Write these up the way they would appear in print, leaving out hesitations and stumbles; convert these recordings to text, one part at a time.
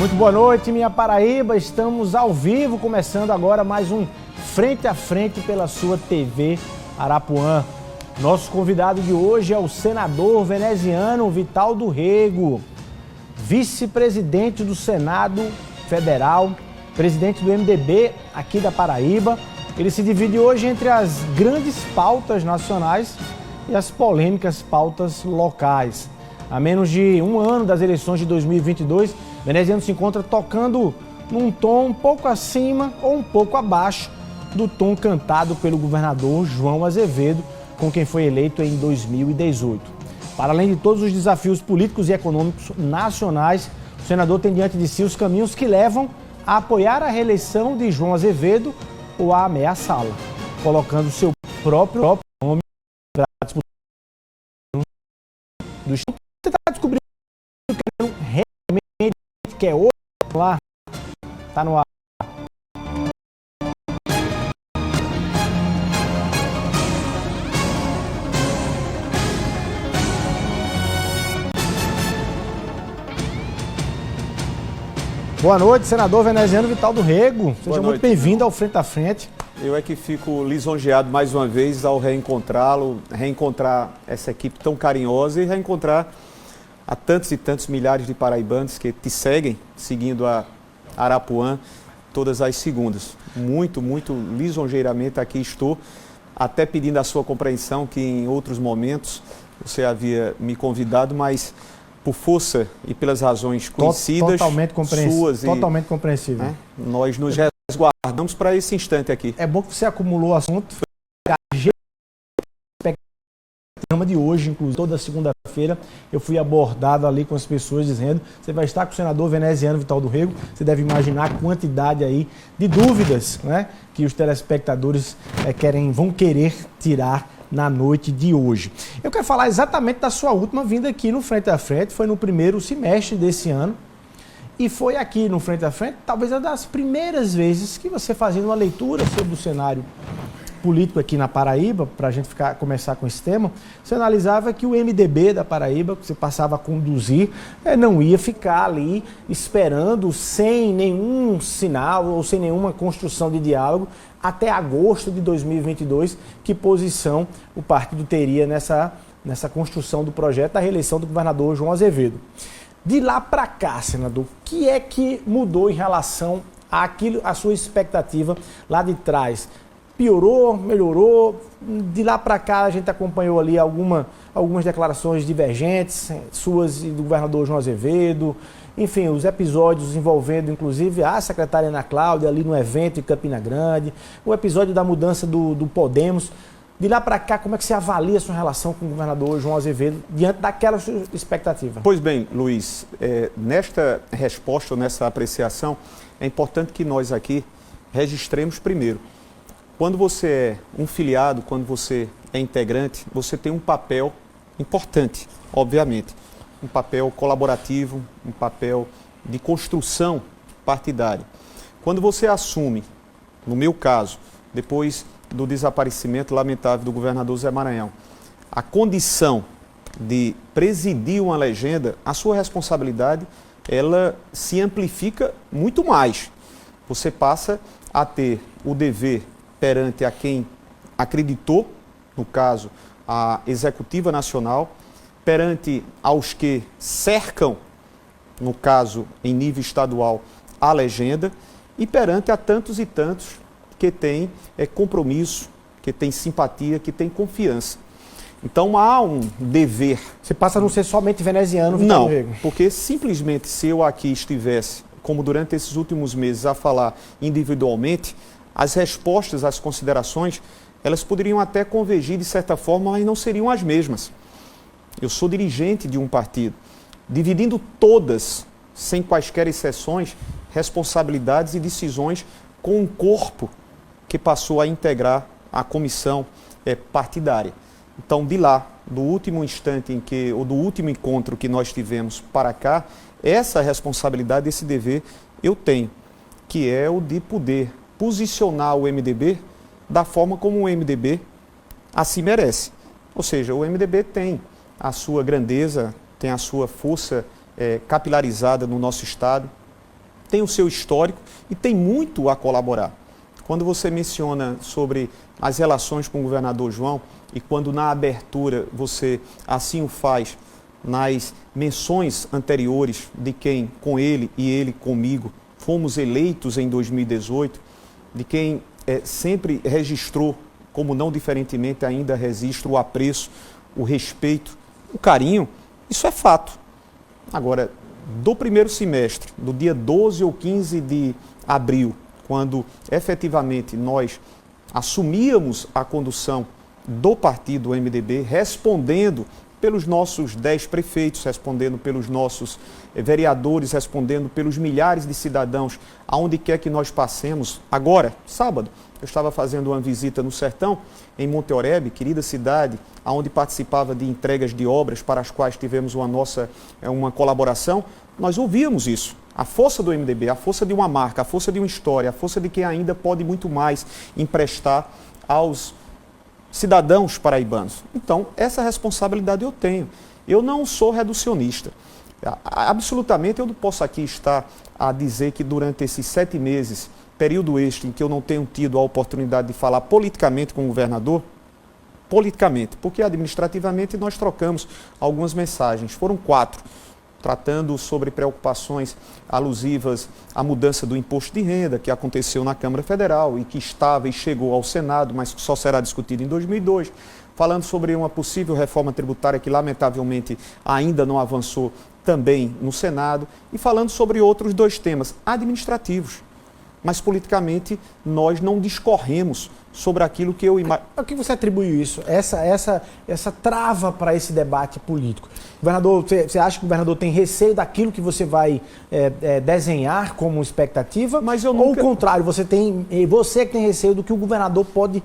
Muito boa noite, minha Paraíba. Estamos ao vivo, começando agora mais um Frente a Frente pela sua TV Arapuã. Nosso convidado de hoje é o senador veneziano Vital do Rego, vice-presidente do Senado Federal, presidente do MDB aqui da Paraíba. Ele se divide hoje entre as grandes pautas nacionais e as polêmicas pautas locais. A menos de um ano das eleições de 2022, veneziano se encontra tocando num tom um pouco acima ou um pouco abaixo do tom cantado pelo governador João Azevedo, com quem foi eleito em 2018. Para além de todos os desafios políticos e econômicos nacionais, o senador tem diante de si os caminhos que levam a apoiar a reeleição de João Azevedo ou a ameaçá-la, colocando seu próprio nome para a disputa do Estado. Você está descobrindo que realmente quer outro lá? Está no ar. Boa noite, senador veneziano Vital do Rego. Seja muito bem-vindo ao Frente a Frente. Eu é que fico lisonjeado mais uma vez ao reencontrá-lo, reencontrar essa equipe tão carinhosa e reencontrar a tantos e tantos milhares de paraibanos que te seguem, seguindo a Arapuã todas as segundas. Muito lisonjeiramente aqui estou, até pedindo a sua compreensão que em outros momentos você havia me convidado, mas por força e pelas razões conhecidas, suas e totalmente compreensível. Nós nos resguardamos para esse instante aqui. É bom que você acumulou assunto. O programa de hoje, inclusive, toda segunda-feira, eu fui abordado ali com as pessoas dizendo: você vai estar com o senador veneziano Vital do Rego. Você deve imaginar a quantidade aí de dúvidas, né, que os telespectadores vão querer tirar na noite de hoje. Eu quero falar exatamente da sua última vinda aqui no Frente a Frente. Foi no primeiro semestre desse ano. E foi aqui no Frente a Frente, talvez uma das primeiras vezes que você, fazendo uma leitura sobre o cenário político aqui na Paraíba, para a gente começar com esse tema, você analisava que o MDB da Paraíba, que você passava a conduzir, não ia ficar ali esperando sem nenhum sinal ou sem nenhuma construção de diálogo até agosto de 2022, que posição o partido teria nessa construção do projeto da reeleição do governador João Azevedo. De lá para cá, senador, o que é que mudou em relação à sua expectativa lá de trás? Piorou, melhorou? De lá para cá a gente acompanhou ali algumas declarações divergentes, suas e do governador João Azevedo, enfim, os episódios envolvendo inclusive a secretária Ana Cláudia ali no evento em Campina Grande, o episódio da mudança do Podemos. De lá para cá, como é que você avalia a sua relação com o governador João Azevedo diante daquela sua expectativa? Pois bem, Luiz, nesta resposta, nessa apreciação, é importante que nós aqui registremos primeiro. Quando você é um filiado, quando você é integrante, você tem um papel importante, obviamente. Um papel colaborativo, um papel de construção partidária. Quando você assume, no meu caso, depois do desaparecimento lamentável do governador Zé Maranhão, a condição de presidir uma legenda, a sua responsabilidade, ela se amplifica muito mais. Você passa a ter o dever perante a quem acreditou, no caso, a Executiva Nacional, perante aos que cercam, no caso, em nível estadual, a legenda, e perante a tantos e tantos que têm compromisso, que têm simpatia, que têm confiança. Então há um dever. Você passa a não ser somente veneziano, Vital do Rego. Não, porque simplesmente se eu aqui estivesse, como durante esses últimos meses, a falar individualmente, as respostas, as considerações, elas poderiam até convergir de certa forma, mas não seriam as mesmas. Eu sou dirigente de um partido, dividindo todas, sem quaisquer exceções, responsabilidades e decisões com um corpo que passou a integrar a comissão partidária. Então, de lá, do último instante ou do último encontro que nós tivemos para cá, essa responsabilidade, esse dever eu tenho, que é o de poder posicionar o MDB da forma como o MDB assim merece. Ou seja, o MDB tem a sua grandeza, tem a sua força capilarizada no nosso estado, tem o seu histórico e tem muito a colaborar. Quando você menciona sobre as relações com o governador João e quando na abertura você assim o faz nas menções anteriores de quem com ele e ele comigo fomos eleitos em 2018, de quem sempre registrou, como não diferentemente ainda registro, o apreço, o respeito, o carinho, isso é fato. Agora, do primeiro semestre, do dia 12 ou 15 de abril, quando efetivamente nós assumíamos a condução do partido MDB, respondendo pelos nossos 10 prefeitos, respondendo pelos nossos vereadores, respondendo pelos milhares de cidadãos, aonde quer que nós passemos. Agora, sábado, eu estava fazendo uma visita no Sertão, em Monte Oreb, querida cidade, onde participava de entregas de obras para as quais tivemos uma colaboração. Nós ouvíamos isso. A força do MDB, a força de uma marca, a força de uma história, a força de quem ainda pode muito mais emprestar aos cidadãos paraibanos. Então, essa responsabilidade eu tenho. Eu não sou reducionista. Absolutamente, eu não posso aqui estar a dizer que durante esses 7 meses, período este em que eu não tenho tido a oportunidade de falar politicamente com o governador, politicamente, porque administrativamente nós trocamos algumas mensagens, foram 4, tratando sobre preocupações alusivas à mudança do imposto de renda, que aconteceu na Câmara Federal e que estava e chegou ao Senado, mas que só será discutido em 2002, falando sobre uma possível reforma tributária que lamentavelmente ainda não avançou também no Senado, e falando sobre outros 2 temas administrativos. Mas politicamente nós não discorremos sobre aquilo que eu imagino. A que você atribuiu isso? Essa trava para esse debate político? Governador, você acha que o governador tem receio daquilo que você vai desenhar como expectativa? Mas eu nunca... Ou o contrário, você que tem receio do que o governador pode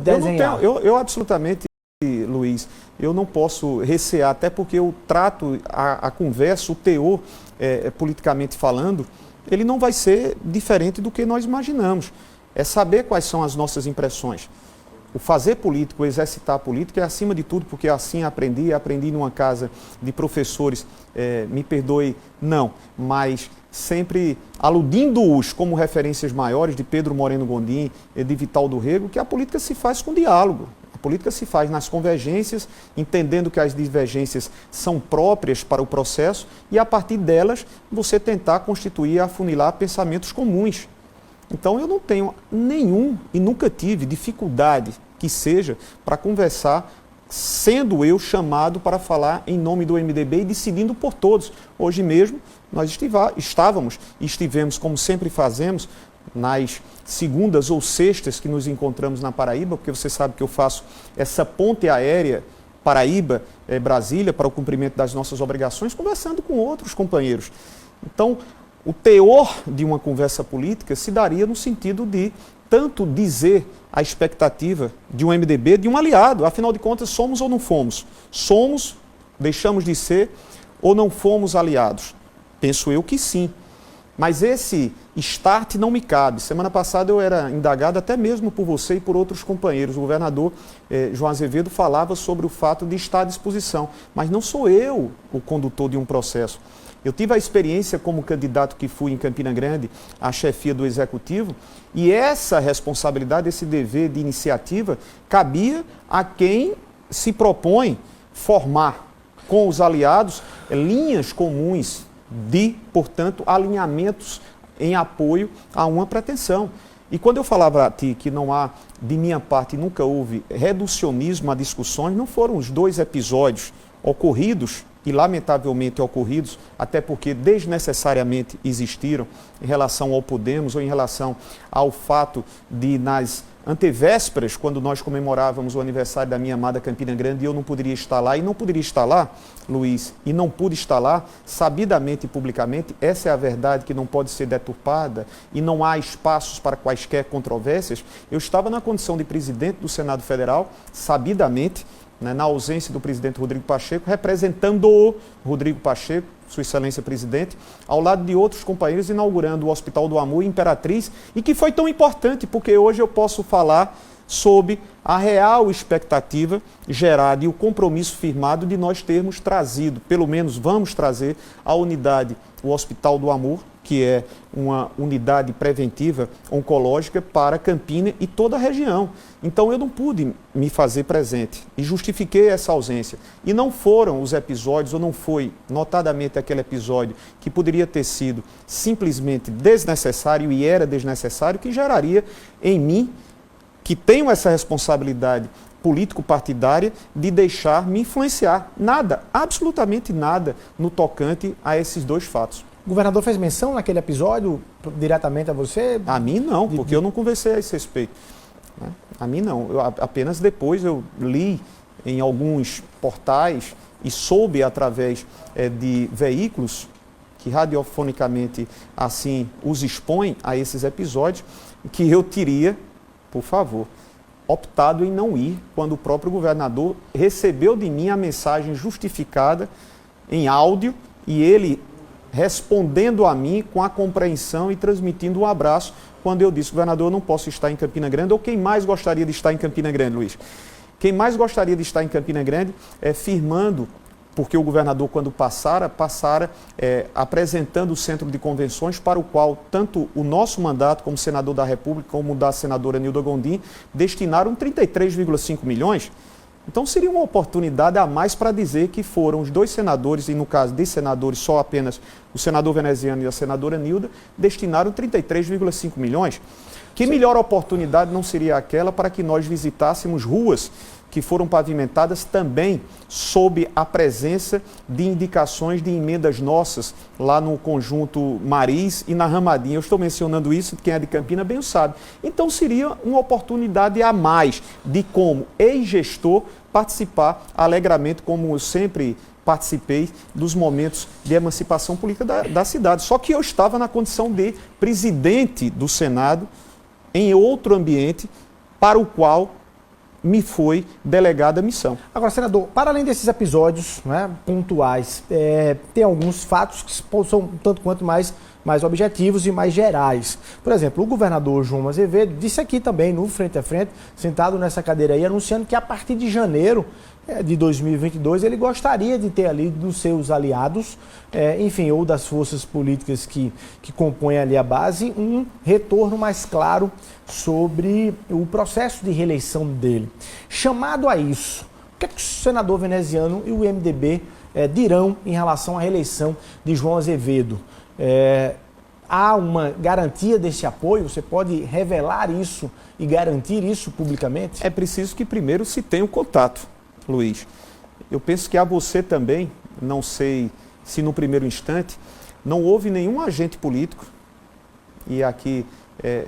desenhar? Eu absolutamente, Luiz, eu não posso recear, até porque eu trato a conversa, o teor, politicamente falando, ele não vai ser diferente do que nós imaginamos. É saber quais são as nossas impressões. O fazer político, o exercitar política é acima de tudo, porque assim aprendi numa casa de professores, me perdoe, não, mas sempre aludindo-os como referências maiores de Pedro Moreno Gondim e de Vital do Rego, que a política se faz com diálogo. A política se faz nas convergências, entendendo que as divergências são próprias para o processo e, a partir delas, você tentar constituir e afunilar pensamentos comuns. Então, eu não tenho nenhum e nunca tive dificuldade que seja para conversar, sendo eu chamado para falar em nome do MDB e decidindo por todos. Hoje mesmo, nós estávamos e estivemos, como sempre fazemos, nas segundas ou sextas que nos encontramos na Paraíba, porque você sabe que eu faço essa ponte aérea Paraíba-Brasília para o cumprimento das nossas obrigações, conversando com outros companheiros. Então, o teor de uma conversa política se daria no sentido de tanto dizer a expectativa de um MDB, de um aliado, afinal de contas, somos ou não fomos? Somos, deixamos de ser ou não fomos aliados? Penso eu que sim. Mas esse start não me cabe. Semana passada eu era indagado até mesmo por você e por outros companheiros. O governador João Azevedo falava sobre o fato de estar à disposição. Mas não sou eu o condutor de um processo. Eu tive a experiência como candidato que fui em Campina Grande à chefia do Executivo e essa responsabilidade, esse dever de iniciativa cabia a quem se propõe formar com os aliados linhas comuns de, portanto, alinhamentos em apoio a uma pretensão. E quando eu falava a ti que não há, de minha parte, nunca houve reducionismo a discussões, não foram os 2 episódios ocorridos e lamentavelmente ocorridos, até porque desnecessariamente existiram em relação ao Podemos ou em relação ao fato de, nas antevésperas, quando nós comemorávamos o aniversário da minha amada Campina Grande, eu não poderia estar lá, e não poderia estar lá, Luiz, e não pude estar lá, sabidamente e publicamente, essa é a verdade que não pode ser deturpada, e não há espaços para quaisquer controvérsias. Eu estava na condição de presidente do Senado Federal, sabidamente, na ausência do presidente Rodrigo Pacheco, representando o Rodrigo Pacheco, Sua Excelência Presidente, ao lado de outros companheiros, inaugurando o Hospital do Amor Imperatriz, e que foi tão importante, porque hoje eu posso falar sobre a real expectativa gerada e o compromisso firmado de nós termos trazido, pelo menos vamos trazer, a unidade, o Hospital do Amor, que é uma unidade preventiva oncológica para Campina e toda a região. Então eu não pude me fazer presente e justifiquei essa ausência. E não foram os episódios, ou não foi notadamente aquele episódio que poderia ter sido simplesmente desnecessário e era desnecessário, que geraria em mim, que tenho essa responsabilidade político-partidária, de deixar me influenciar. Nada, absolutamente nada no tocante a esses dois fatos. O governador fez menção naquele episódio diretamente a você? A mim não, porque eu não conversei a esse respeito. Né? A mim não. Apenas depois eu li em alguns portais e soube através de veículos que radiofonicamente assim os expõem a esses episódios, que eu teria, por favor, optado em não ir quando o próprio governador recebeu de mim a mensagem justificada em áudio e ele respondendo a mim com a compreensão e transmitindo um abraço quando eu disse: governador, eu não posso estar em Campina Grande. Ou quem mais gostaria de estar em Campina Grande, Luiz? Quem mais gostaria de estar em Campina Grande firmando, porque o governador, quando passara apresentando o centro de convenções para o qual tanto o nosso mandato como senador da República, como o da senadora Nilda Gondim, destinaram 33,5 milhões. Então seria uma oportunidade a mais para dizer que foram os dois senadores, e no caso de senadores só apenas o senador veneziano e a senadora Nilda, destinaram 33,5 milhões. Que melhor oportunidade não seria aquela para que nós visitássemos ruas que foram pavimentadas também sob a presença de indicações de emendas nossas lá no conjunto Maris e na Ramadinha. Eu estou mencionando isso, quem é de Campina bem o sabe. Então seria uma oportunidade a mais de, como ex-gestor, participar alegremente, como eu sempre participei dos momentos de emancipação política da cidade. Só que eu estava na condição de presidente do Senado em outro ambiente para o qual me foi delegada a missão. Agora, senador, para além desses episódios, né, pontuais, tem alguns fatos que são um tanto quanto mais objetivos e mais gerais. Por exemplo, o governador João Azevedo disse aqui também, no Frente a Frente, sentado nessa cadeira aí, anunciando que a partir de janeiro de 2022, ele gostaria de ter ali dos seus aliados, enfim, ou das forças políticas que compõem ali a base, um retorno mais claro sobre o processo de reeleição dele. Chamado a isso, o que é que o senador veneziano e o MDB dirão em relação à reeleição de João Azevedo? Há uma garantia desse apoio? Você pode revelar isso e garantir isso publicamente? É preciso que primeiro se tenha um contato, Luiz. Eu penso que a você também, não sei se no primeiro instante, não houve nenhum agente político, e aqui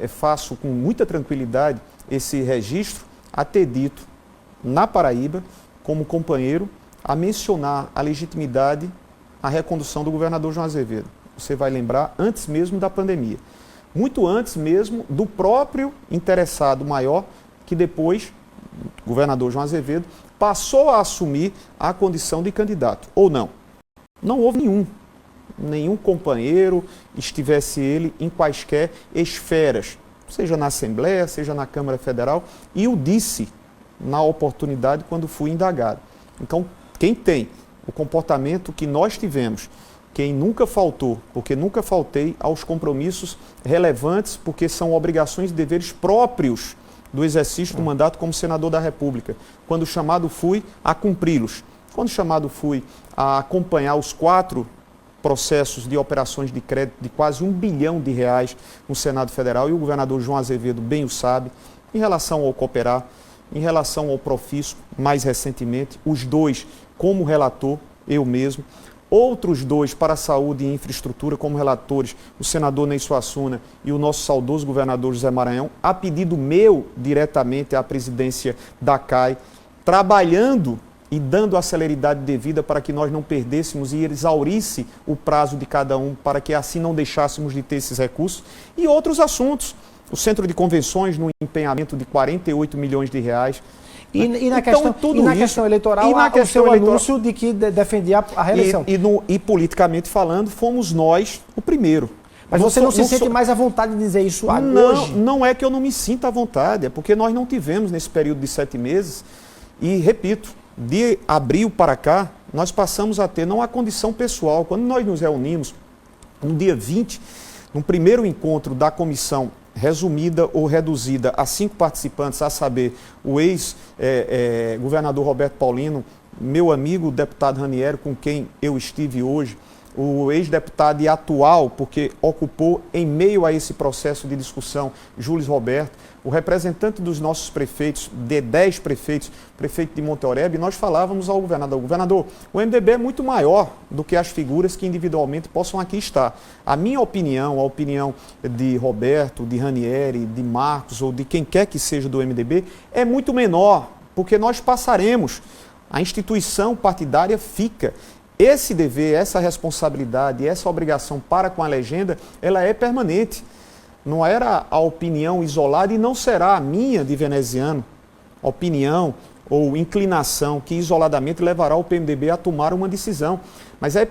faço com muita tranquilidade esse registro, a ter dito na Paraíba, como companheiro, a mencionar a legitimidade, a recondução do governador João Azevedo. Você vai lembrar, antes mesmo da pandemia. Muito antes mesmo do próprio interessado maior, que depois, o governador João Azevedo, passou a assumir a condição de candidato, ou não. Não houve nenhum companheiro, estivesse ele em quaisquer esferas, seja na Assembleia, seja na Câmara Federal, e o disse na oportunidade quando fui indagado. Então, quem tem o comportamento que nós tivemos, quem nunca faltou, porque nunca faltei aos compromissos relevantes, porque são obrigações e deveres próprios do exercício do mandato como senador da República. Quando chamado fui a cumpri-los. Quando chamado fui a acompanhar os 4 processos de operações de crédito de quase R$1 bilhão no Senado Federal, e o governador João Azevedo bem o sabe, em relação ao Cooperar, em relação ao Profisco, mais recentemente, os 2 como relator, eu mesmo, outros 2 para a saúde e infraestrutura como relatores, o senador Ney Suassuna e o nosso saudoso governador José Maranhão, a pedido meu diretamente à presidência da CAI, trabalhando e dando a celeridade devida para que nós não perdêssemos e exaurisse o prazo de cada um, para que assim não deixássemos de ter esses recursos, e outros assuntos. O Centro de Convenções no empenhamento de R$48 milhões. E na questão eleitoral, o seu anúncio de que defendia a reeleição. E politicamente falando, fomos nós o primeiro. Mas você não se sente mais à vontade de dizer isso hoje? Não é que eu não me sinta à vontade, é porque nós não tivemos nesse período de 7 meses, e repito, de abril para cá, nós passamos a ter, não a condição pessoal, quando nós nos reunimos, no dia 20, num primeiro encontro da comissão resumida ou reduzida a 5 participantes, a saber, o ex-governador Roberto Paulino, meu amigo, o deputado Raniero, com quem eu estive hoje, o ex-deputado e atual, porque ocupou em meio a esse processo de discussão, Júlio Roberto, o representante dos nossos prefeitos, de 10 prefeitos, prefeito de Monte Oreb, nós falávamos ao governador, governador, o MDB é muito maior do que as figuras que individualmente possam aqui estar. A minha opinião, a opinião de Roberto, de Ranieri, de Marcos ou de quem quer que seja do MDB é muito menor, porque nós passaremos, a instituição partidária fica. Esse dever, essa responsabilidade, essa obrigação para com a legenda, ela é permanente. Não era a opinião isolada e não será a minha de veneziano, opinião ou inclinação que isoladamente levará o PMDB a tomar uma decisão. Mas é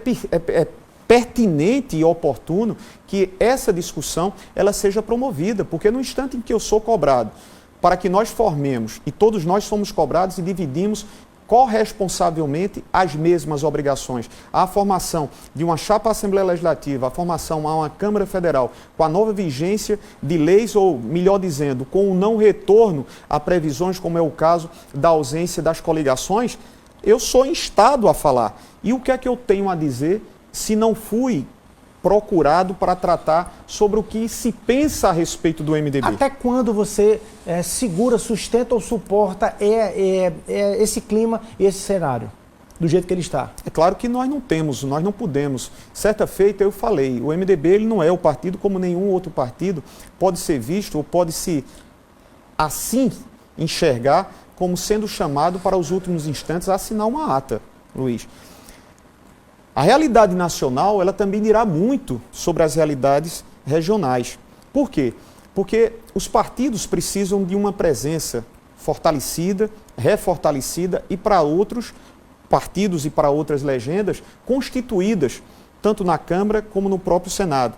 pertinente e oportuno que essa discussão ela seja promovida, porque no instante em que eu sou cobrado para que nós formemos, e todos nós somos cobrados e dividimos corresponsavelmente as mesmas obrigações. A formação de uma chapa Assembleia Legislativa, a formação a uma Câmara Federal, com a nova vigência de leis, ou melhor dizendo, com o não retorno a previsões, como é o caso da ausência das coligações, eu sou instado a falar. E o que é que eu tenho a dizer se não fui procurado para tratar sobre o que se pensa a respeito do MDB? Até quando você segura, sustenta ou suporta esse clima e esse cenário, do jeito que ele está? É claro que nós não podemos. Certa feita eu falei, o MDB ele não é o partido como nenhum outro partido pode ser visto ou pode se assim enxergar como sendo chamado para os últimos instantes a assinar uma ata, Luiz. A realidade nacional, ela também dirá muito sobre as realidades regionais. Por quê? Porque os partidos precisam de uma presença fortalecida, refortalecida e para outros partidos e para outras legendas constituídas, tanto na Câmara como no próprio Senado.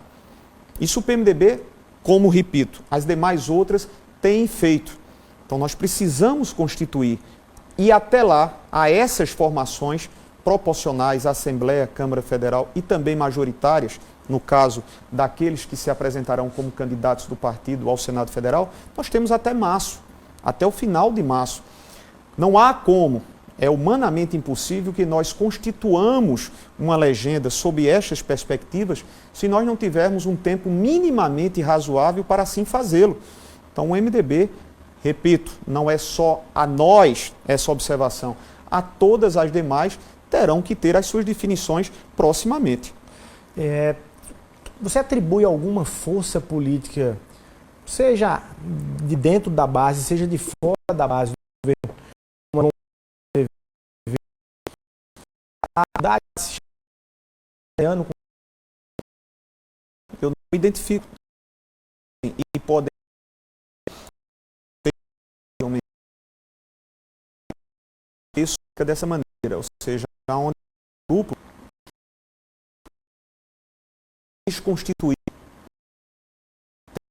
Isso o PMDB, como repito, as demais outras têm feito. Então nós precisamos constituir e até lá, a essas formações proporcionais à Assembleia, Câmara Federal e também majoritárias, no caso daqueles que se apresentarão como candidatos do partido ao Senado Federal, nós temos até março, até o final de março. Não há como, é humanamente impossível que nós constituamos uma legenda sob estas perspectivas se nós não tivermos um tempo minimamente razoável para assim fazê-lo. Então o MDB, repito, não é só a nós essa observação, a todas as demais terão que ter as suas definições proximamente. Você atribui alguma força política, seja de dentro da base, seja de fora da base do governo, eu não identifico e podem isso dessa maneira, ou seja, onde o grupo desconstituir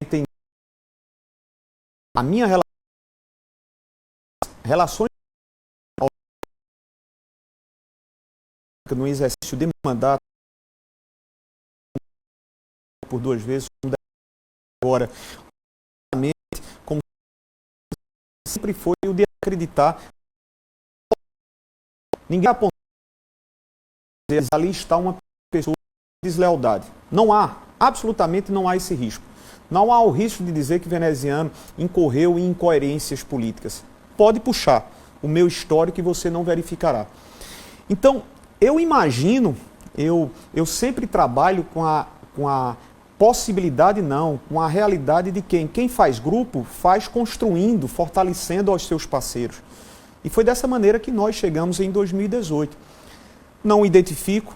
tem a minha relações no exercício de mandato por 2 vezes agora, como sempre foi o de acreditar. Ninguém aponta ali está uma pessoa de deslealdade. Não há, absolutamente não há esse risco. Não há o risco de dizer que veneziano incorreu em incoerências políticas. Pode puxar o meu histórico e você não verificará. Então, eu imagino, eu sempre trabalho com a possibilidade, não, com a realidade de quem faz grupo faz construindo, fortalecendo aos seus parceiros. E foi dessa maneira que nós chegamos em 2018. Não identifico,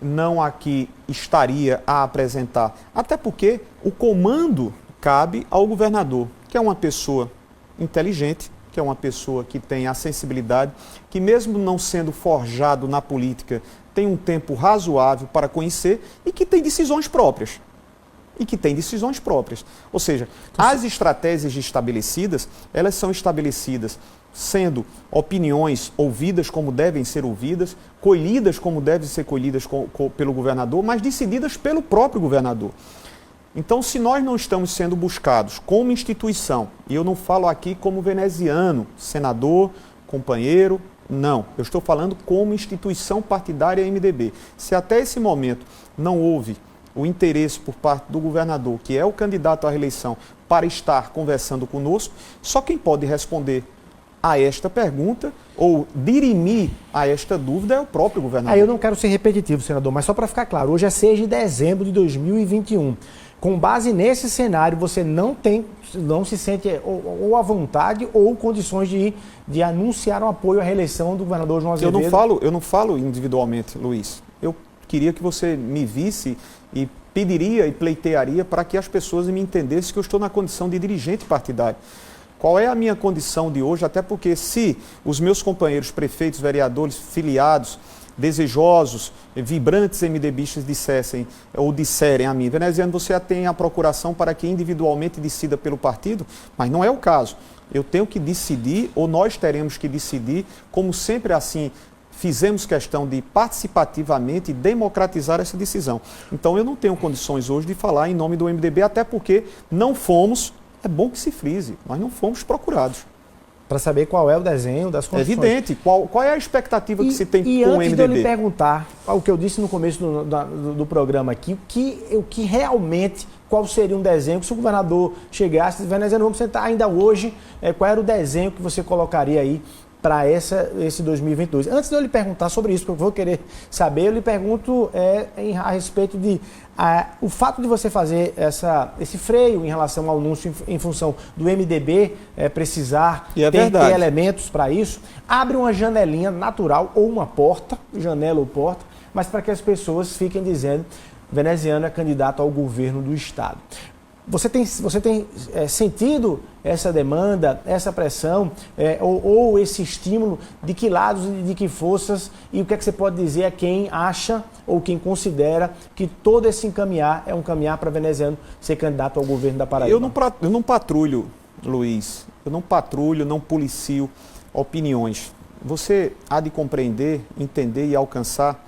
não aqui estaria a apresentar, até porque o comando cabe ao governador, que é uma pessoa inteligente, que é uma pessoa que tem a sensibilidade, que mesmo não sendo forjado na política, tem um tempo razoável para conhecer e que tem decisões próprias. Ou seja, as estratégias estabelecidas, elas são estabelecidas sendo opiniões ouvidas como devem ser ouvidas, colhidas como devem ser colhidas pelo governador, mas decididas pelo próprio governador. Então, se nós não estamos sendo buscados como instituição, e eu não falo aqui como veneziano, senador, companheiro, não. Eu estou falando como instituição partidária MDB. Se até esse momento não houve o interesse por parte do governador, que é o candidato à reeleição, para estar conversando conosco, só quem pode responder a esta pergunta ou dirimir a esta dúvida é o próprio governador. Eu não quero ser repetitivo, senador, mas só para ficar claro, hoje é 6 de dezembro de 2021. Com base nesse cenário, você não se sente ou à vontade ou condições de anunciar um apoio à reeleição do governador João Azevedo? Eu não falo individualmente, Luiz. Eu queria que você me visse e pediria e pleitearia para que as pessoas me entendessem que eu estou na condição de dirigente partidário. Qual é a minha condição de hoje? Até porque se os meus companheiros prefeitos, vereadores, filiados, desejosos, vibrantes MDBistas dissessem ou disserem a mim, veneziano, você tem a procuração para que individualmente decida pelo partido, mas não é o caso. Eu tenho que decidir, ou nós teremos que decidir, como sempre assim fizemos questão de participativamente democratizar essa decisão. Então eu não tenho condições hoje de falar em nome do MDB, até porque não fomos, é bom que se frise, nós não fomos procurados. Para saber qual é o desenho das condições. É evidente. Qual é a expectativa que se tem com o MDB? E antes de eu lhe perguntar, o que eu disse no começo do programa aqui, o que realmente, qual seria um desenho, que se o governador chegasse, veneziano, vamos sentar ainda hoje, qual era o desenho que você colocaria aí para esse 2022. Antes de eu lhe perguntar sobre isso, porque eu vou querer saber, eu lhe pergunto a respeito de o fato de você fazer esse freio em relação ao anúncio em função do MDB precisar ter elementos para isso, abre uma janelinha natural ou uma porta, janela ou porta, mas para que as pessoas fiquem dizendo veneziano é candidato ao governo do Estado. Você tem sentido essa demanda, essa pressão ou esse estímulo? De que lados e de que forças? E o que é que você pode dizer a quem acha ou quem considera que todo esse encaminhar é um caminhar para veneziano ser candidato ao governo da Paraíba? Eu não patrulho, Luiz. Eu não patrulho, não policio opiniões. Você há de compreender, entender e alcançar,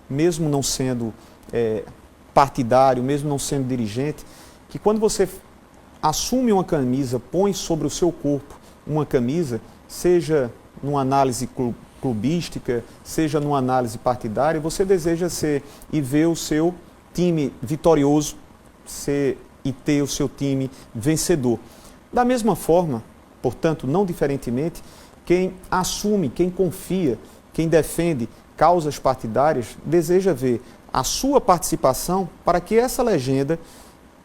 mesmo não sendo partidário, mesmo não sendo dirigente, que quando você assume uma camisa, põe sobre o seu corpo uma camisa, seja numa análise clubística, seja numa análise partidária, você deseja ser e ver o seu time vitorioso, ser e ter o seu time vencedor. Da mesma forma, portanto, não diferentemente, quem assume, quem confia, quem defende causas partidárias, deseja ver a sua participação para que essa legenda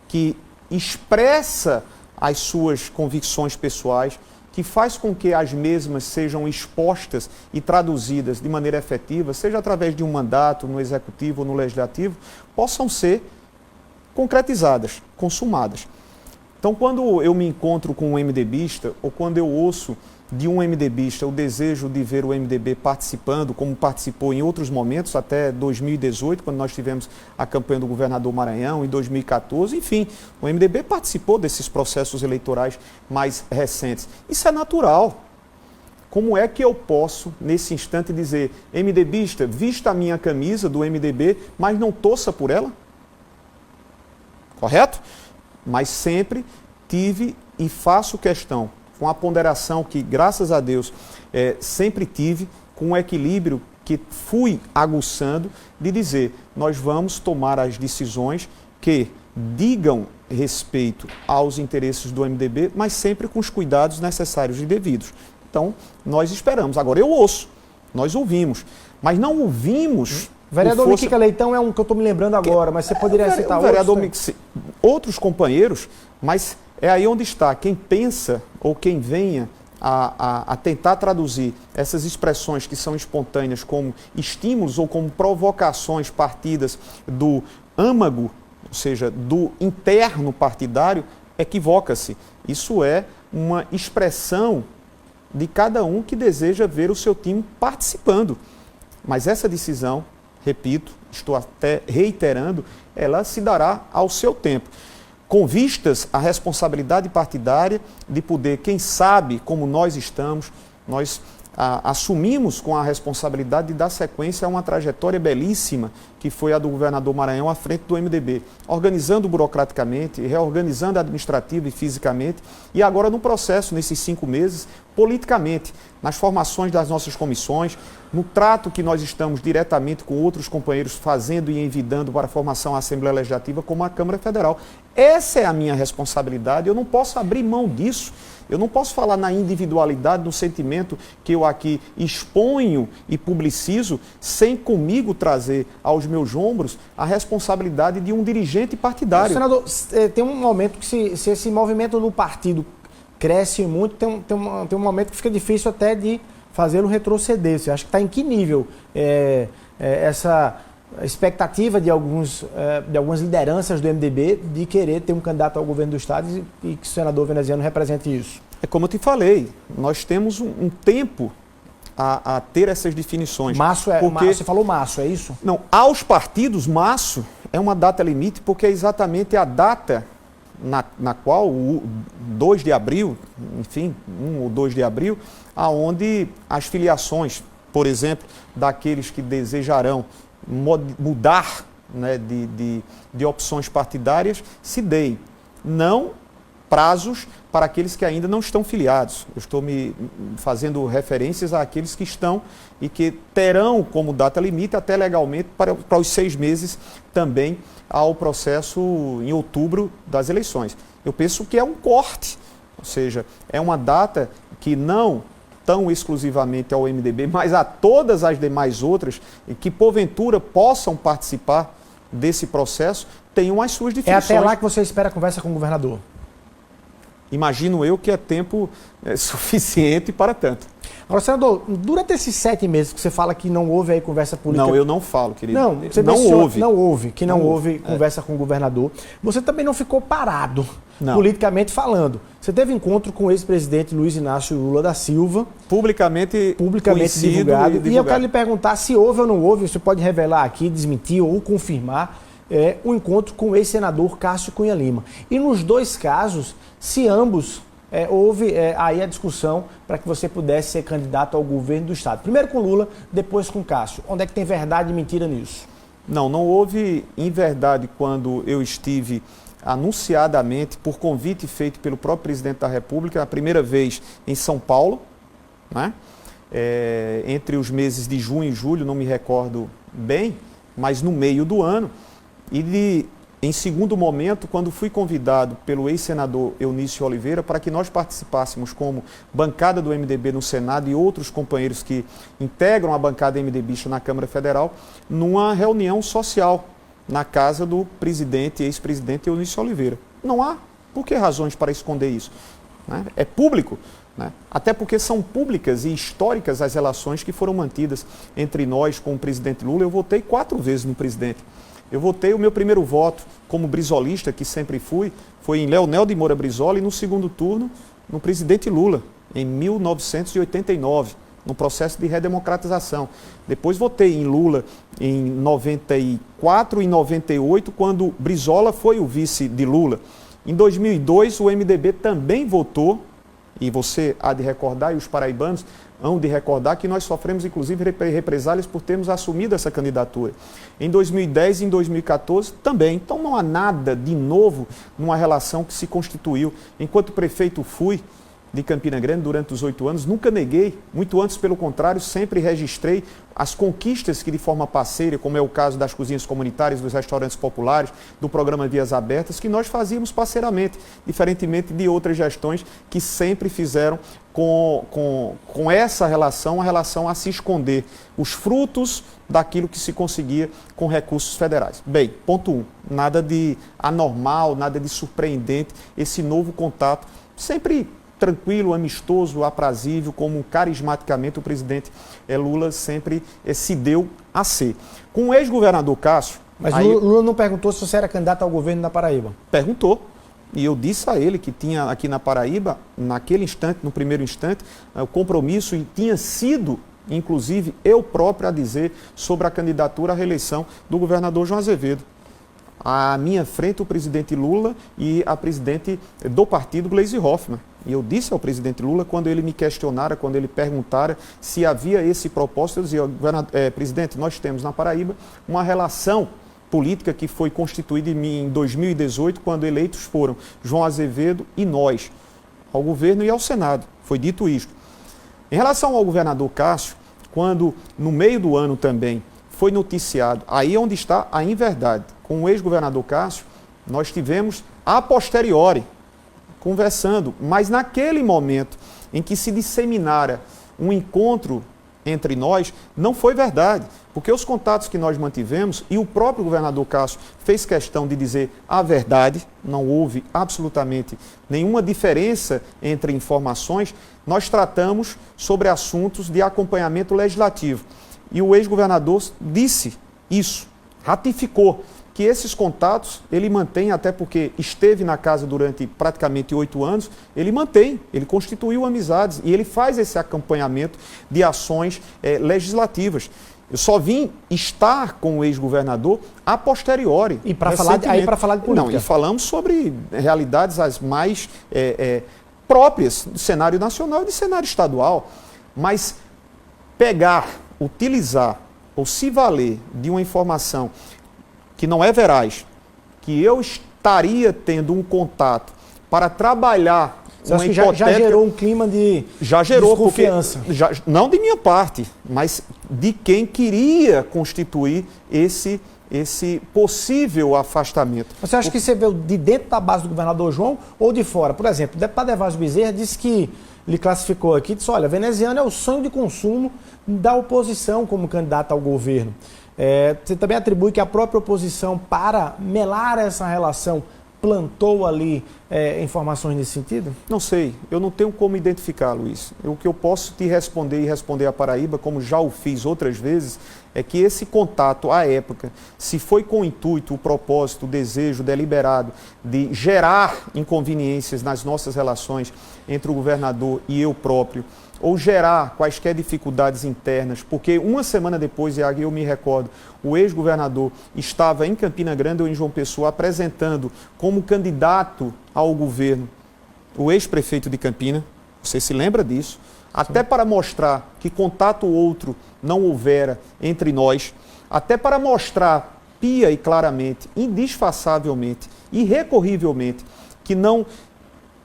que expressa as suas convicções pessoais, que faz com que as mesmas sejam expostas e traduzidas de maneira efetiva, seja através de um mandato no executivo ou no legislativo, possam ser concretizadas, consumadas. Então, quando eu me encontro com um MDBista, ou quando eu ouço de um MDBista o desejo de ver o MDB participando, como participou em outros momentos, até 2018, quando nós tivemos a campanha do governador Maranhão, em 2014, enfim, o MDB participou desses processos eleitorais mais recentes. Isso é natural. Como é que eu posso, nesse instante, dizer, MDBista, vista a minha camisa do MDB, mas não torça por ela? Correto? Mas sempre tive e faço questão, com a ponderação que, graças a Deus, sempre tive, com o equilíbrio que fui aguçando, de dizer, nós vamos tomar as decisões que digam respeito aos interesses do MDB, mas sempre com os cuidados necessários e devidos. Então, nós esperamos. Agora, eu ouço, nós ouvimos, mas não ouvimos... Vereador Miquica Leitão é um que eu estou me lembrando agora, mas você poderia citar outros companheiros, mas é aí onde está. Quem pensa ou quem venha a tentar traduzir essas expressões que são espontâneas como estímulos ou como provocações partidas do âmago, ou seja, do interno partidário, equivoca-se. Isso é uma expressão de cada um que deseja ver o seu time participando. Mas essa decisão, repito, estou até reiterando, ela se dará ao seu tempo. Com vistas à responsabilidade partidária de poder, quem sabe, como nós estamos, nós assumimos com a responsabilidade de dar sequência a uma trajetória belíssima que foi a do governador Maranhão à frente do MDB, organizando burocraticamente, reorganizando administrativo e fisicamente, e agora no processo, nesses 5 meses, politicamente, nas formações das nossas comissões, no trato que nós estamos diretamente com outros companheiros fazendo e envidando para a formação da Assembleia Legislativa como a Câmara Federal. Essa é a minha responsabilidade, eu não posso abrir mão disso. Eu não posso falar na individualidade, no sentimento que eu aqui exponho e publicizo, sem comigo trazer aos meus ombros a responsabilidade de um dirigente partidário. Senador, tem um momento que se esse movimento do partido cresce muito, tem um momento que fica difícil até de fazê-lo retroceder. Você acha que está em que nível essa expectativa de algumas lideranças do MDB de querer ter um candidato ao governo do Estado e que o senador veneziano represente isso? É como eu te falei, nós temos um tempo a ter essas definições. Você falou março, é isso? Não, aos partidos, março é uma data limite porque é exatamente a data na qual, o 2 de abril, enfim, 1 ou 2 de abril, aonde as filiações, por exemplo, daqueles que desejarão mudar, né, de opções partidárias, se deem. Não prazos para aqueles que ainda não estão filiados. Eu estou me fazendo referências àqueles que estão e que terão como data limite até legalmente para os 6 meses também ao processo em outubro das eleições. Eu penso que é um corte, ou seja, é uma data que não tão exclusivamente ao MDB, mas a todas as demais outras que porventura possam participar desse processo, tenham as suas definições. É até lá que você espera a conversa com o governador? Imagino eu que é tempo suficiente para tanto. Agora, senador, durante esses 7 meses que você fala que não houve aí conversa política... Não, eu não falo, querido. Não, você não houve. Não houve conversa com o governador. Você também não ficou parado, politicamente falando. Você teve encontro com o ex-presidente Luiz Inácio Lula da Silva. Publicamente divulgado. E eu quero lhe perguntar se houve ou não houve, você pode revelar aqui, desmentir ou confirmar, um encontro com o ex-senador Cássio Cunha Lima. E nos 2 casos, se ambos houve aí a discussão para que você pudesse ser candidato ao governo do Estado. Primeiro com Lula, depois com Cássio. Onde é que tem verdade e mentira nisso? Não houve inverdade quando eu estive anunciadamente, por convite feito pelo próprio presidente da República, a primeira vez em São Paulo, né? Entre os meses de junho e julho, não me recordo bem, mas no meio do ano. E em segundo momento, quando fui convidado pelo ex-senador Eunício Oliveira para que nós participássemos como bancada do MDB no Senado e outros companheiros que integram a bancada MDBista na Câmara Federal, numa reunião social na casa do presidente e ex-presidente Eunício Oliveira. Não há por que razões para esconder isso, né? É público, né? Até porque são públicas e históricas as relações que foram mantidas entre nós com o presidente Lula. Eu votei 4 vezes no presidente. Eu votei, o meu primeiro voto como brisolista, que sempre fui, foi em Leonel de Moura Brizola e no segundo turno no presidente Lula, em 1989, no processo de redemocratização. Depois votei em Lula em 94 e 98, quando Brizola foi o vice de Lula. Em 2002, o MDB também votou, e você há de recordar, e os paraibanos hão de recordar, que nós sofremos, inclusive, represálias por termos assumido essa candidatura. Em 2010 e em 2014 também. Então não há nada de novo numa relação que se constituiu. Enquanto prefeito fui de Campina Grande durante os 8 anos, nunca neguei, muito antes pelo contrário, sempre registrei as conquistas que de forma parceira, como é o caso das cozinhas comunitárias, dos restaurantes populares, do programa Vias Abertas, que nós fazíamos parceiramente, diferentemente de outras gestões que sempre fizeram com essa relação, a relação a se esconder os frutos daquilo que se conseguia com recursos federais. Bem, ponto 1, nada de anormal, nada de surpreendente, esse novo contato, sempre tranquilo, amistoso, aprazível, como carismaticamente o presidente Lula sempre se deu a ser. Com o ex-governador Cássio... Mas Lula não perguntou se você era candidato ao governo da Paraíba? Perguntou. E eu disse a ele que tinha aqui na Paraíba, naquele instante, no primeiro instante, o compromisso, e tinha sido, inclusive, eu próprio a dizer sobre a candidatura à reeleição do governador João Azevedo. À minha frente, o presidente Lula e a presidente do partido, Gleisi Hoffmann. E eu disse ao presidente Lula, quando ele me questionara, quando ele perguntara se havia esse propósito, eu dizia, presidente, nós temos na Paraíba uma relação política que foi constituída em 2018, quando eleitos foram João Azevedo e nós, ao governo e ao Senado. Foi dito isto. Em relação ao governador Cássio, quando no meio do ano também foi noticiado, aí é onde está a inverdade. Com o ex-governador Cássio, nós tivemos a posteriori, conversando, mas naquele momento em que se disseminara um encontro entre nós, não foi verdade, porque os contatos que nós mantivemos, e o próprio governador Cássio fez questão de dizer a verdade, não houve absolutamente nenhuma diferença entre informações, nós tratamos sobre assuntos de acompanhamento legislativo. E o ex-governador disse isso, ratificou que esses contatos ele mantém, até porque esteve na casa durante praticamente 8 anos, ele mantém, ele constituiu amizades e ele faz esse acompanhamento de ações legislativas. Eu só vim estar com o ex-governador a posteriori. E para falar de política? Não, e falamos sobre realidades as mais próprias do cenário nacional e do cenário estadual. Mas pegar, utilizar ou se valer de uma informação que não é veraz, que eu estaria tendo um contato para trabalhar Você acha que já gerou um clima de desconfiança? Não de minha parte, mas de quem queria constituir esse possível afastamento. Você acha que você veio de dentro da base do governador João ou de fora? Por exemplo, o deputado Evásio Bezerra disse que, ele classificou aqui, disse, olha, veneziano é o sonho de consumo da oposição como candidato ao governo. Você também atribui que a própria oposição, para melar essa relação, plantou ali informações nesse sentido? Não sei, eu não tenho como identificar, Luiz. O que eu posso te responder e responder à Paraíba, como já o fiz outras vezes, é que esse contato à época, se foi com o intuito, o propósito, o desejo deliberado de gerar inconveniências nas nossas relações entre o governador e eu próprio, ou gerar quaisquer dificuldades internas, porque uma semana depois, e aqui eu me recordo, o ex-governador estava em Campina Grande ou em João Pessoa apresentando como candidato ao governo o ex-prefeito de Campina, você se lembra disso, até para mostrar que contato outro não houvera entre nós, até para mostrar pia e claramente, indisfaçavelmente, irrecorrivelmente, que não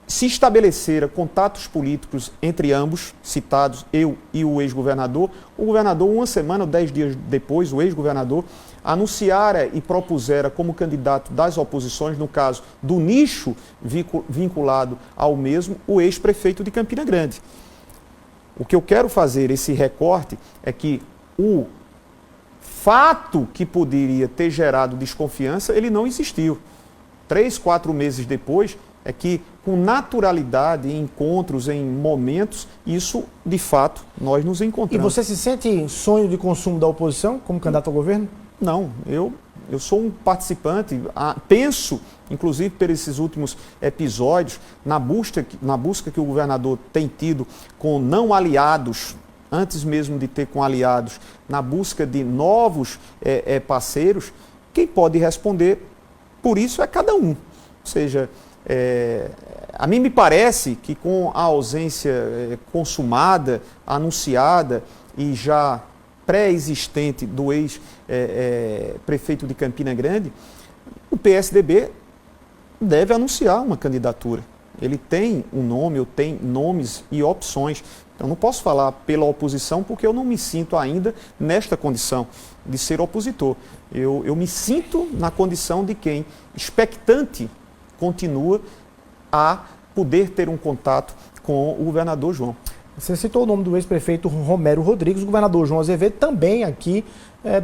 se estabeleceram contatos políticos entre ambos, citados, eu e o ex-governador, o governador, uma semana ou 10 dias depois, o ex-governador, anunciara e propusera como candidato das oposições, no caso do nicho vinculado ao mesmo, o ex-prefeito de Campina Grande. O que eu quero fazer, esse recorte, é que o fato que poderia ter gerado desconfiança, ele não existiu. 3, 4 meses depois, é que com naturalidade, em encontros, em momentos, isso, de fato, nós nos encontramos. E você se sente sonho de consumo da oposição como candidato ao governo? Não, eu sou um participante, penso, inclusive por esses últimos episódios, na busca que o governador tem tido com não aliados, antes mesmo de ter com aliados, na busca de novos parceiros, quem pode responder por isso é cada um. Ou seja, a mim me parece que com a ausência consumada, anunciada e já pré-existente do ex-prefeito de Campina Grande, o PSDB deve anunciar uma candidatura. Ele tem um nome, eu tenho nomes e opções. Eu não posso falar pela oposição porque eu não me sinto ainda nesta condição de ser opositor. Eu me sinto na condição de quem, expectante, continua a poder ter um contato com o governador João. Você citou o nome do ex-prefeito Romero Rodrigues, o governador João Azevedo também aqui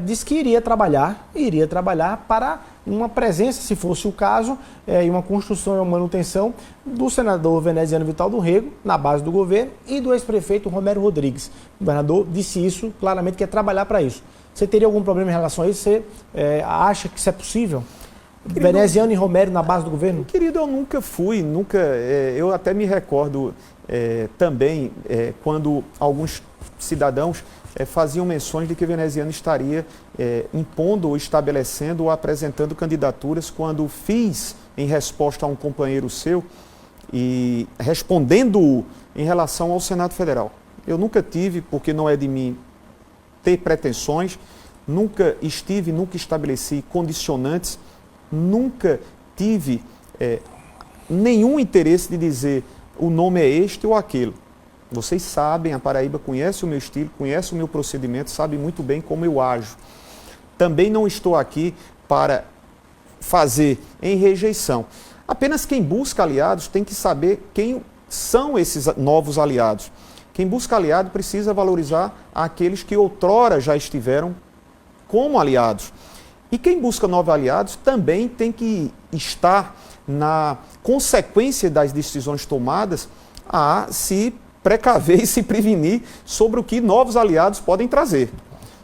disse que iria trabalhar para uma presença, se fosse o caso, e uma construção e uma manutenção do senador veneziano Vital do Rego na base do governo e do ex-prefeito Romero Rodrigues. O governador disse isso, claramente quer trabalhar para isso. Você teria algum problema em relação a isso? Você acha que isso é possível? Querido, veneziano e Romero na base do governo? Querido, eu nunca fui, eu até me recordo também quando alguns cidadãos faziam menções de que veneziano estaria impondo ou estabelecendo ou apresentando candidaturas, quando fiz, em resposta a um companheiro seu, E respondendo em relação ao Senado Federal, eu nunca tive, porque não é de mim ter pretensões, nunca estive, nunca estabeleci condicionantes, nunca tive nenhum interesse de dizer o nome é este ou aquele. Vocês sabem, a Paraíba conhece o meu estilo, conhece o meu procedimento, sabe muito bem como eu ajo. Também não estou aqui para fazer em rejeição. Apenas quem busca aliados tem que saber quem são esses novos aliados. Quem busca aliado precisa valorizar aqueles que outrora já estiveram como aliados. E quem busca novos aliados também tem que estar na consequência das decisões tomadas a se precaver e se prevenir sobre o que novos aliados podem trazer.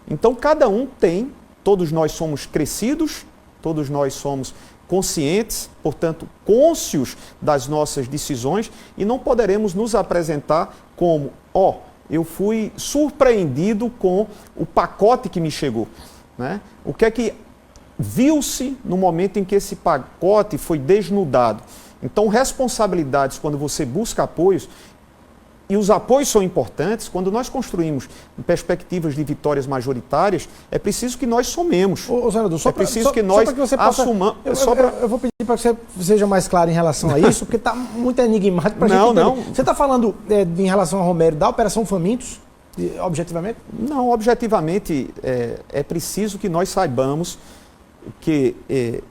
Então cada um tem, todos nós somos crescidos, todos nós somos conscientes, portanto, cônscios das nossas decisões e não poderemos nos apresentar como, eu fui surpreendido com o pacote que me chegou. Né? O que é que viu-se no momento em que esse pacote foi desnudado? Então, responsabilidades quando você busca apoios, e os apoios são importantes, quando nós construímos perspectivas de vitórias majoritárias, é preciso que nós somemos. Ô, senador, só é preciso que nós assumamos. Eu vou pedir para que você seja mais claro em relação a isso, porque está muito enigmático para a gente entender. Não. Você está falando em relação a Romero da Operação Famintos, objetivamente? Não, objetivamente é preciso que nós saibamos que,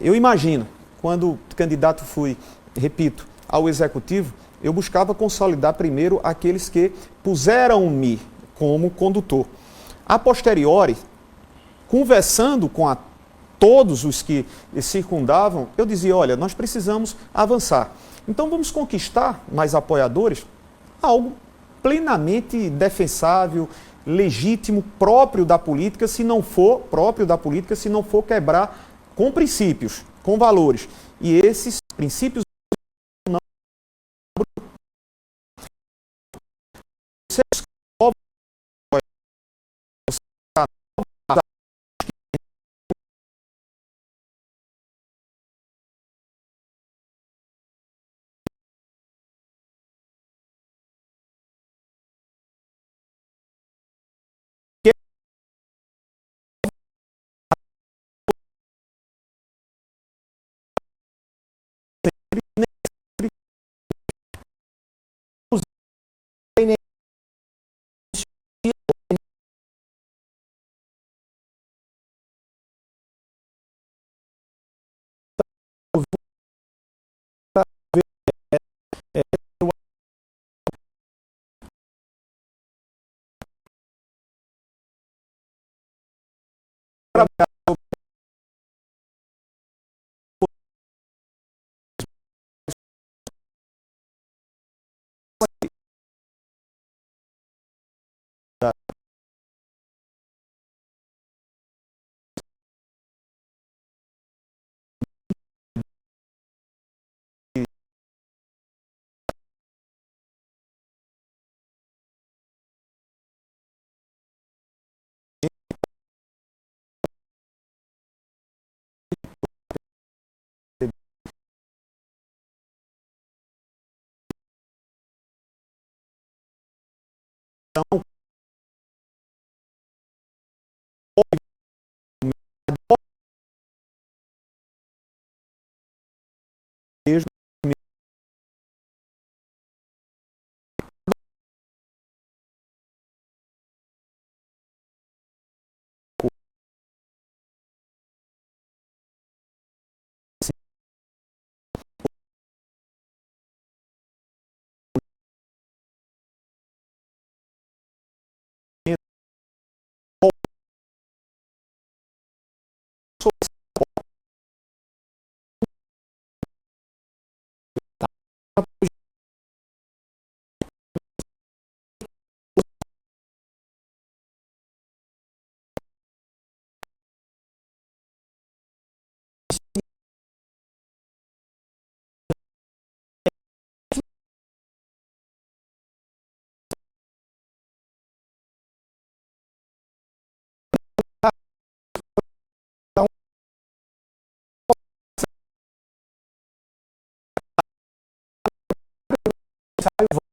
eu imagino, quando candidato fui, repito, ao Executivo, eu buscava consolidar primeiro aqueles que puseram-me como condutor. A posteriori, conversando com todos os que circundavam, eu dizia, olha, nós precisamos avançar. Então vamos conquistar mais apoiadores, algo plenamente defensável, legítimo, próprio da política, se não for quebrar com princípios, com valores. E esses princípios sai e